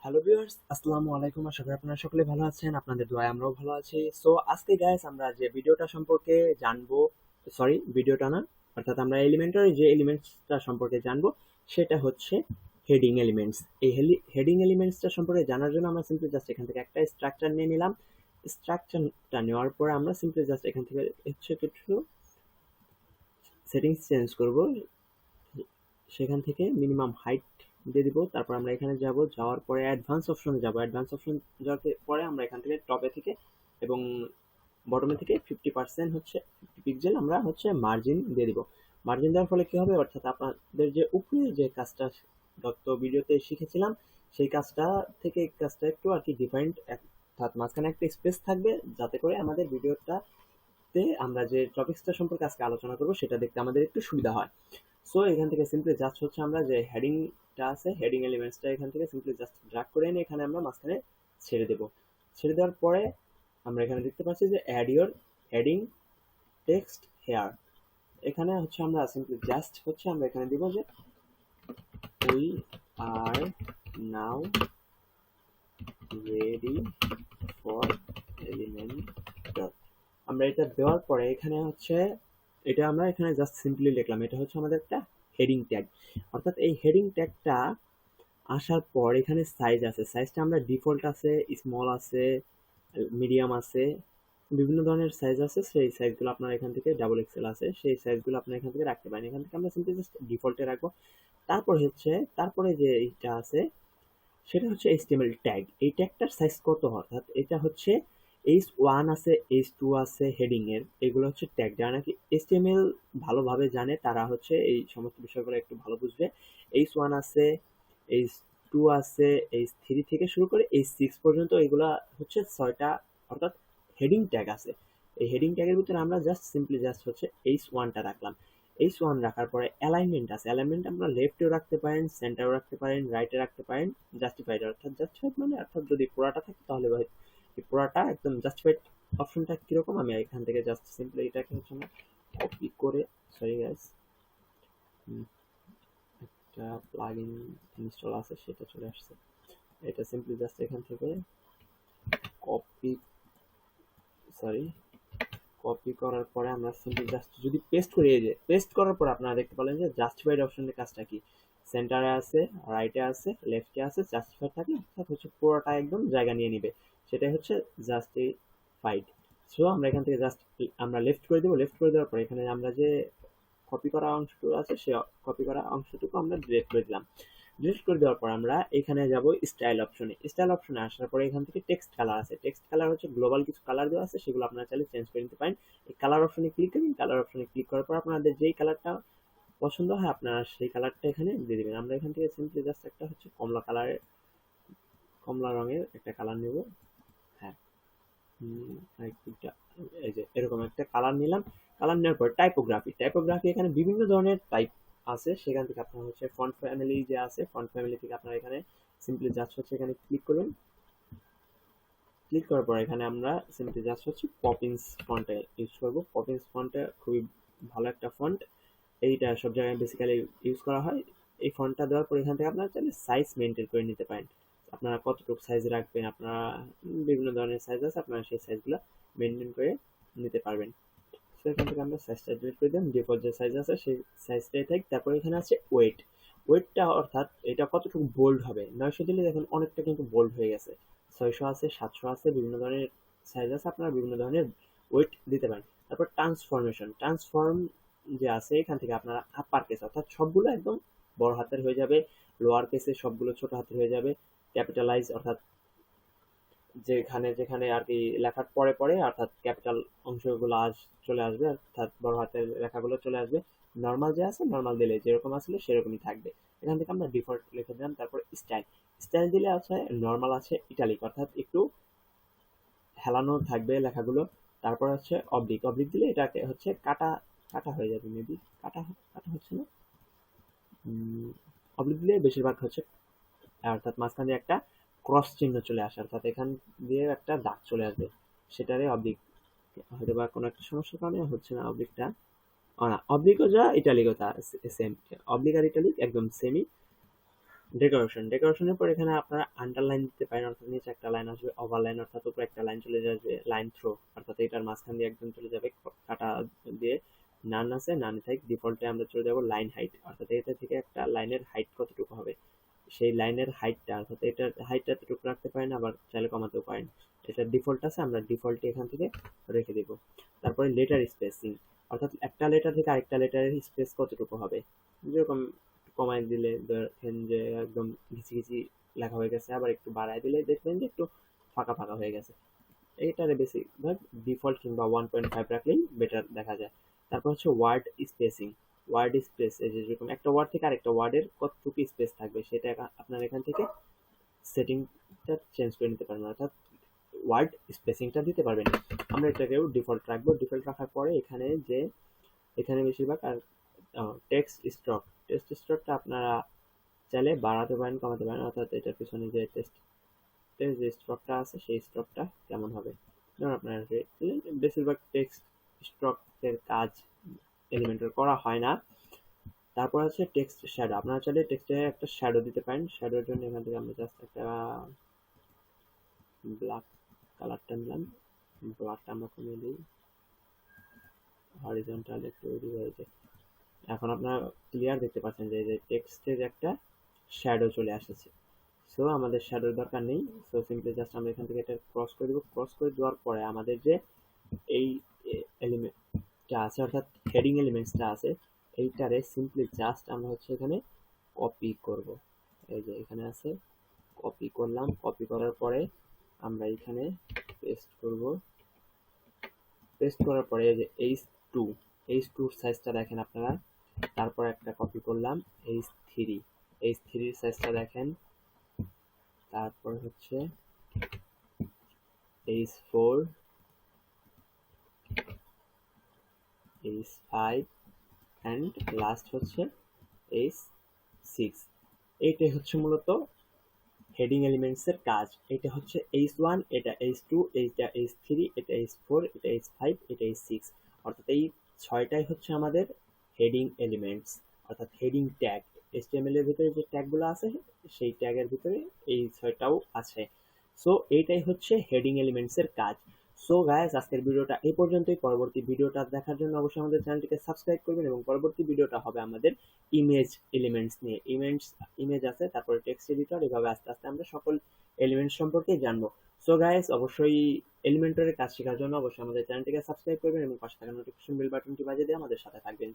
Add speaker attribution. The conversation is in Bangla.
Speaker 1: হ্যালো ভিউয়ার্স, আসসালামু আলাইকুম। আশা করি আপনারা সকলে ভালো আছেন। আপনাদের দোয়ায় আমরাও ভালো আছি। সো আজকে গাইস আমরা যে ভিডিওটা সম্পর্কে জানবো, ভিডিওটা না, অর্থাৎ আমরা এলিমেন্টারি যে এলিমেন্টসটা সম্পর্কে জানবো সেটা হচ্ছে হেডিং এলিমেন্টস। এই হেডিং এলিমেন্টসটা সম্পর্কে জানার জন্য আমরা সিম্পলি জাস্ট এখান থেকে একটা স্ট্রাকচার নিয়ে নিলাম। স্ট্রাকচারটা নেওয়ার পরে আমরা সিম্পলি জাস্ট এখান থেকে কিছু সেটিংস চেঞ্জ করব। সেখান থেকে মিনিমাম হাইট দিয়ে দিব। তারপর আমরা এখানে যাব, যাওয়ার পরে অ্যাডভান্স অপশনে যাব। অ্যাডভান্স অপশন যাওয়ার পরে আমরা এখান থেকে টপে থেকে এবং বটমে থেকে 50% হচ্ছে 50 পিক্সেল আমরা হচ্ছে মার্জিন দিয়ে দিব। মার্জিন দেওয়ার ফলে কি হবে, অর্থাৎ আপনাদের যে উপরে যে কাজটা গত ভিডিওতে শিখেছিলাম সেই কাজটা থেকে কাজটা একটু আর কি ডিফারেন্ট, অর্থাৎ মাঝখানে একটা স্পেস থাকবে যাতে করে আমাদের ভিডিওটাতে আমরা যে টপিকসটা সম্পর্কে আজকে আলোচনা করবো সেটা দেখতে আমাদের একটু সুবিধা হয়। সো এখান থেকে সিম্পলি জাস্ট হচ্ছে আমরা যে হেডিংটা আছে, হেডিং এলিমেন্টসটা এখান থেকে সিম্পলি জাস্ট ড্র্যাগ করে এনে এখানে আমরা মাঝখানে ছেড়ে দেব। ছেড়ে দেওয়ার পরে আমরা এখানে দেখতে পাচ্ছি যে add your heading text here. এখানে হচ্ছে আমরা সিম্পলি জাস্ট হচ্ছে আমরা এখানে দিব যে we are now ready for Elementor. আমরা এটা দেওয়ার পরে এখানে হচ্ছে এটা আমরা এখানে জাস্ট সিম্পলি লিখলাম, এটা হচ্ছে আমাদের একটা হেডিং ট্যাগ। অর্থাৎ এই হেডিং ট্যাগটা আসার পর এখানে সাইজ আছে, সাইজটা আমরা ডিফল্ট আছে, স্মল আছে, মিডিয়াম আছে, বিভিন্ন ধরনের সাইজ আছে। সেই সাইজগুলো আপনার এখান থেকে ডাবল এক্সেল আছে, সেই সাইজগুলো আপনার এখান থেকে রাখতে পারেন। এখান থেকে আমরা সিম্পলি জাস্ট ডিফল্টে রাখবো। তারপরে যে এইটা আছে সেটা হচ্ছে এইচটিএমএল ট্যাগ। এই ট্যাগটার সাইজ কত, অর্থাৎ এটা হচ্ছে H1 আছে, H2 আছে হেডিং এর, এগুলো হচ্ছে ট্যাগ। যারা নাকি এইচটিএমএল ভালোভাবে জানে তারা হচ্ছে এই সমস্ত বিষয়গুলো একটু ভালো বুঝবে। H1 আছে, H2 আছে, H3 থেকে শুরু করে H6 পর্যন্ত এগুলা হচ্ছে 6টা অর্থাৎ হেডিং ট্যাগ আছে। এই হেডিং ট্যাগের ভিতরে আমরা সিম্পলি জাস্ট হচ্ছে H1টা রাখলাম। H1 রাখার পরে অ্যালাইনমেন্ট আছে, অ্যালাইনমেন্ট আমরা লেফটেও রাখতে পারেন, সেন্টারেও রাখতে পারেন, রাইটে রাখতে পারেন। জাস্টিফাইড অর্থাৎ জাস্টিফাইড মানে অর্থাৎ যদি পুরাটা থাকে তাহলে এই পুরাটা একদম জাস্টিফাইড অপশনটা কিরকম, আমি এখান থেকে জাস্ট সিম্পলি এটাকে হচ্ছে আমরা কপি করে, সরি গাইস, একটা প্লাগইন ইনস্টল আছে সেটা চলে আসছে। এটা সিম্পলি জাস্ট এখান থেকে কপি সরি কপি করার পরে আমরা সিম্পলি জাস্ট যদি পেস্ট করি, এই যে পেস্ট করার পর আপনারা দেখতে পেলেন যে জাস্টিফাইড অপশনের কাজটা কি, সেন্টারে আছে, রাইটে আছে, লেফটে আছে। জাস্টিফাইড থাকলে অর্থাৎ হচ্ছে পুরোটা একদম জায়গা নিয়ে নিবে, সেটাই হচ্ছে জাস্টিফাইড। সো আমরা এখান থেকে জাস্ট আমরা লেফট করে দেবো। লেফট করে দেওয়ার পর এখানে আমরা যে কপি করা অংশটুকু আছে সে কপি করা অংশটুকু আমরা ডিলিট করে দিলাম। ডিলিট করে দেওয়ার পর আমরা এখানে যাব স্টাইল অপশনে। স্টাইল অপশনে আসার পরে এখান থেকে টেক্সট কালার আছে, টেক্সট কালার হচ্ছে গ্লোবাল কিছু কালার দেওয়া আছে, সেগুলো আপনারা চাইলে চেঞ্জ করে নিতে পারেন। এই কালার অপশনে ক্লিক করবেন। কালার অপশনে ক্লিক করার পর আপনাদের যেই কালারটা পছন্দ হয় আপনারা সেই কালারটা এখানে দিয়ে দেবেন। আমরা এখান থেকে সিম্পলি জাস্ট একটা হচ্ছে কমলা রঙের একটা কালার নেব। হ্যাঁ, এই যে এরকম একটা কালার নিলাম। কালার নেওয়ার পর টাইপোগ্রাফি এখানে বিভিন্ন ধরনের টাইপ আছে, সেখান থেকে আপনার হচ্ছে ফন্ট ফ্যামিলি যে আছে, ফন্ট ফ্যামিলি থেকে আপনারা এখানে সিম্পলি জাস্ট হচ্ছে এখানে ক্লিক করবেন। ক্লিক করার পর এখানে আমরা সিম্পলি জাস্ট হচ্ছে পপিন্স ফন্টে ইউজ করব। পপিন্স ফন্টে খুবই ভালো একটা ফন্ট, এইটা সব জায়গায় বেসিক্যালি ইউজ করা হয়। এই ফন্টটা দেওয়ার পর এখান থেকে আপনারা চাইলে সাইজ মেনটেন করে নিতে পারেন, আপনারা কতটুকু সাইজ রাখবেন। আপনারা বিভিন্ন ধরনের সাইজ আছে, আপনারা সেই সাইজগুলো মেনটেন করে নিতে পারবেন। সো এখান থেকে আমরা সাইজটা ডিলিট করে দিলাম, ডিফল্ট যে সাইজ আছে সেই সাইজটাই থাক। তারপর এখানে আছে ওয়েটটা, অর্থাৎ এটা কতটুকু বোল্ড হবে। 900 দিলে দেখেন অনেকটা কিন্তু বোল্ড হয়ে গেছে। 600 আছে, 700 আছে, বিভিন্ন ধরনের সাইজ আছে, আপনারা বিভিন্ন ধরনের ওয়েট দিতে পারেন। তারপর ট্রান্সফর্ম যে আছে এখান থেকে আপনারা আপার কেস অর্থাৎ সবগুলো একদম বড় হাতের হয়ে যাবে, লোয়ার কেসে সবগুলো ছোট হাতের হয়ে যাবে, ক্যাপিটালাইজ অর্থাৎ যেখানে যেখানে আর কি লেখার পরে পরে অর্থাৎ ক্যাপিটাল অংশগুলো চলে আসবে, অর্থাৎ বড় হাতের লেখাগুলো চলে আসবে। নর্মাল যে আছে, নর্মাল দিলে যেরকম আসলে সেরকমই থাকবে। এখান থেকে আমরা ডিফল্ট লিখে দিলাম। তারপর স্টাইল দিলে আছে নর্মাল আছে, ইটালিক অর্থাৎ একটু হেলানো থাকবে লেখাগুলো। তারপর হচ্ছে অবলিক দিলে এটাকে হচ্ছে কাটা কাটা হয়ে যাবে, মেবি কাটা কাটা হচ্ছে না, অবলিক দিলে বেশিরভাগ হচ্ছে, অর্থাৎ মাঝখানে একটা ক্রস চিহ্ন চলে আসে, অর্থাৎ এখান দিয়ে একটা দাগ চলে আসবে, সেটারে অবলিক। হয়তো বা কোনো একটা সমস্যার কারণে হচ্ছে না অবলিকটা। না, অবলিকও যা ইটালিকও তা সেম, অবলিক আর ইটালিক একদম সেমই। ডেকোরেশনের পর এখানে আপনারা আন্ডারলাইন দিতে পারেন, অর্থাৎ নিচে একটা লাইন আসবে ওভারলাইন, অর্থাৎ উপরে একটা লাইন চলে যাবে লাইন থ্রো, অর্থাৎ এটার মাঝখান দিয়ে একদম চলে যাবে কাটা দিয়ে নান আছে, নান থেকে ডিফল্টে আমরা চলে যাব লাইন হাইট, অর্থাৎ এটা থেকে একটা লাইনের হাইট কতটুকু হবে সেই লাইনের হাইটটা, অর্থাৎ এটার হাইটটা এতটুকু রাখতে পারেন, আবার চাইলে কমাতেও পারেন। এটা ডিফল্ট আছে, আমরা ডিফল্টে এখান থেকে রেখে দেব। তারপরে লেটার স্পেসিং, অর্থাৎ একটা লেটার থেকে আরেকটা লেটারের স্পেস কতটুকু হবে, যেরকম কমায় দিলে দেখেন যে একদম ঘিচি ঘিচি লেখা হয়ে গেছে, আবার একটু বাড়ায় দিলে দেখবেন যে একটু ফাঁকা ফাঁকা হয়ে গেছে। এইটারে বেশিরভাগ ডিফল্ট কিংবা 1.5 রাখলেই বেটার দেখা যায়। তারপর হচ্ছে ওয়ার্ড স্পেসিং, ওয়ার্ড স্পেস, এই যে যেরকম একটা ওয়ার্ড থেকে আরেকটা ওয়ার্ডের কতটুকু স্পেস থাকবে সেটা আপনার এখান থেকে সেটিংটা চেঞ্জ করে নিতে পারবেন, অর্থাৎ ওয়ার্ড স্পেসিংটা দিতে পারবেন। আমরা এটাকেও ডিফল্ট রাখবো। ডিফল্ট রাখার পরে এখানে যে এখানে বেশিরভাগ আর টেক্সট স্ট্রকটা আপনারা চাইলে বাড়াতে পারেন, কমাতে পারেন, অর্থাৎ এটার পিছনে যে যে স্ট্রকটা আছে সেই স্ট্রকটা কেমন হবে, যেমন আপনার বেশিরভাগ টেক্সট স্ট্রকের কাজ এলিমেন্টর করা হয় না। তারপর আছে টেক্সট শ্যাডো, আপনারা চাইলে টেক্সটে একটা শ্যাডো দিতে পারেন। শ্যাডোর জন্য এখান থেকে আমরা জাস্ট একটা ব্ল্যাক কালারটা নিলাম, ব্ল্যাকটা আমরা কমিয়ে দিই, হরিজন্টাল একটু ওইদিকে হয়েছে। এখন আপনারা ক্লিয়ার দেখতে পাচ্ছেন যে টেক্সটের একটা শ্যাডো চলে আসছে। সো আমাদের শ্যাডোর দরকার নেই। সো সিম্পলি জাস্ট আমরা এখান থেকে এটা ক্রস করে দেবো। ক্রস করে দেওয়ার পরে আমাদের যে এই এলিমেন্টটা আছে, অর্থাৎ হেডিং এলিমেন্টসটা আছে, এইটারে সিম্পলি জাস্ট আমরা হচ্ছে এখানে কপি করব। এই যে এখানে আছে, কপি করলাম। কপি করার পরে আমরা এখানে পেস্ট করব। পেস্ট করার পরে এই যে H2, H2 সাইজটা দেখেন আপনারা। তারপর একটা কপি করলাম H3, H3 সাইজটা দেখেন। তারপর হচ্ছে H4, H5 অ্যান্ড লাস্ট হচ্ছে H6। এইটাই হচ্ছে মূলত হেডিং এলিমেন্টসের কাজ। এটা হচ্ছে H1, এটা H2, এটা H3, এটা H4, এটা H5, এটা H6, অর্থাৎ এই ছয়টাই হচ্ছে আমাদের হেডিং এলিমেন্টস, অর্থাৎ হেডিং ট্যাগ। HTML এর ভিতরে যে ট্যাগগুলো আছে সেই ট্যাগের ভিতরে এই ছয়টাও আছে। সো এইটাই হচ্ছে হেডিং এলিমেন্টসের কাজ। সো গাইস, আজকের ভিডিওটা এই পর্যন্তই। পরবর্তী ভিডিওটা দেখার জন্য অবশ্যই আমাদের চ্যানেলটিকে সাবস্ক্রাইব করবেন, এবং পরবর্তী ভিডিওটা হবে আমাদের ইমেজ এলিমেন্টস নিয়ে। ইমেজ আছে, তারপরে টেক্সট এডিটর, এভাবে আস্তে আস্তে আমরা সকল এলিমেন্ট সম্পর্কে জানবো। সো গাইস, অবশ্যই এলিমেন্টরের কাজ শেখার জন্য অবশ্যই আমাদের চ্যানেলটিকে সাবস্ক্রাইব করবেন এবং পাশে থাকা নোটিফিকেশন বেল বাটনটি বাজিয়ে দিয়ে আমাদের সাথে থাকবেন।